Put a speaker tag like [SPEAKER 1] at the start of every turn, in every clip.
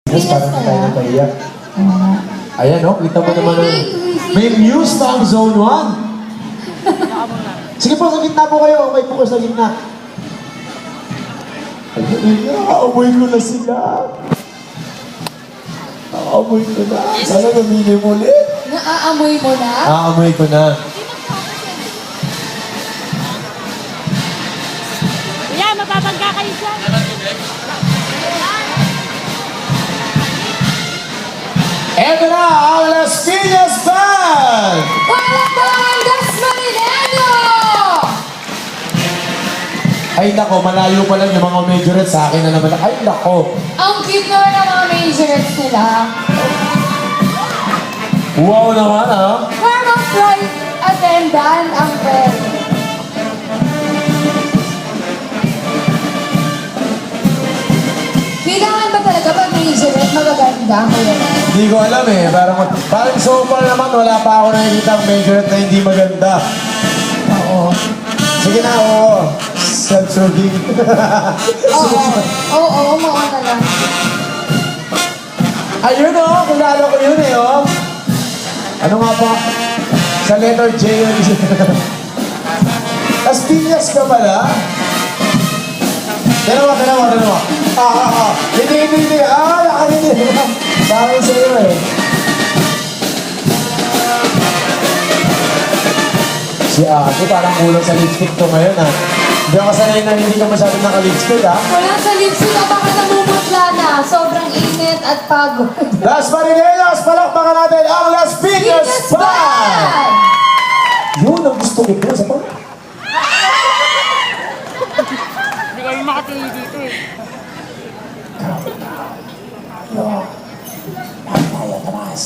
[SPEAKER 1] Yes, parang hindi tayo napahiyak. Ayan, no? Kita mo naman. May muse na ang zone 1. Sige po, sa gitna po kayo. May po sa gitna. Naamoy ko na sila. Naamoy ko na. Sana namili mo ulit.
[SPEAKER 2] Naaamoy mo na?
[SPEAKER 1] Naamoy ko na.
[SPEAKER 3] Yeah, mapapagka kayo dyan.
[SPEAKER 1] Eto na ang Las Piñas Band!
[SPEAKER 2] Palakpakan, Das Marinero!
[SPEAKER 1] Ay nako, malayo pa lang yung mga majorettes sa akin na naman. Ay nako.
[SPEAKER 2] Ang cute naman ng mga majorettes nila.
[SPEAKER 1] Wow naman ah.
[SPEAKER 2] Parang flight attendant ang pwede. Kailangan ba talaga pag majorette magaganda mo yun?
[SPEAKER 1] Hindi ko alam eh. Parang so far naman wala pa ako nakikita ang majorette na hindi maganda.
[SPEAKER 2] Oo.
[SPEAKER 1] Sige na, oo. Self-serving.
[SPEAKER 2] Oo, umuha na lang.
[SPEAKER 1] Ayun oh, kilala ko yun eh oh. Ano nga pa? Sa letter J yun. Las Piñas ka pala? Dalawa. Hindi. Nakarinig. Sabi sa'yo eh. Si Ako, parang kulang sa lipstick to ngayon ah. Hindi ako sanay na hindi ka masyadong naka-lipstick ah.
[SPEAKER 2] Wala sa lipstick na baka namumutla na. Sobrang init at pagod.
[SPEAKER 1] Las Marinelas, palakpakan natin ang Las Piñas Band! Yun ang gusto ko po sa pag...
[SPEAKER 3] Hindi kami makatili dito eh.
[SPEAKER 1] Tayo, tamas.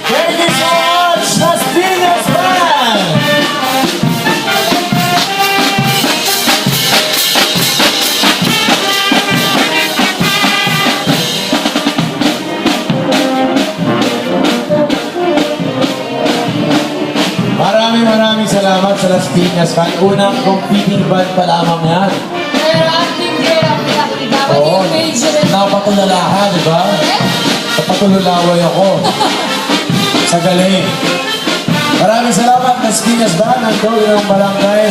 [SPEAKER 1] Thank you so much, Las Piñas Band! Maraming salamat sa Las Piñas Band. Unang competing band pa lamang yan.
[SPEAKER 2] Pero acting girl ang dapat
[SPEAKER 1] Oo,
[SPEAKER 2] yung major.
[SPEAKER 1] napatulalahan, di ba?
[SPEAKER 2] Eh?
[SPEAKER 1] Napatululaway ako. Sa galing. Maraming salamat, Las Piñas Band. Ang gawin ng barangay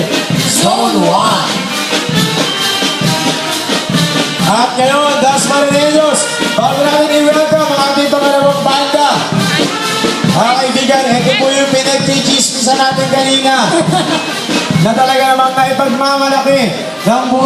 [SPEAKER 1] Zone 1. At ngayon, Das Marineños, bago natin i-welcome ang ating pangalawang banda. Mga kaibigan, ito po yung pinag-chismisan natin kanina na talaga namang naipagmamalaki ng buhay.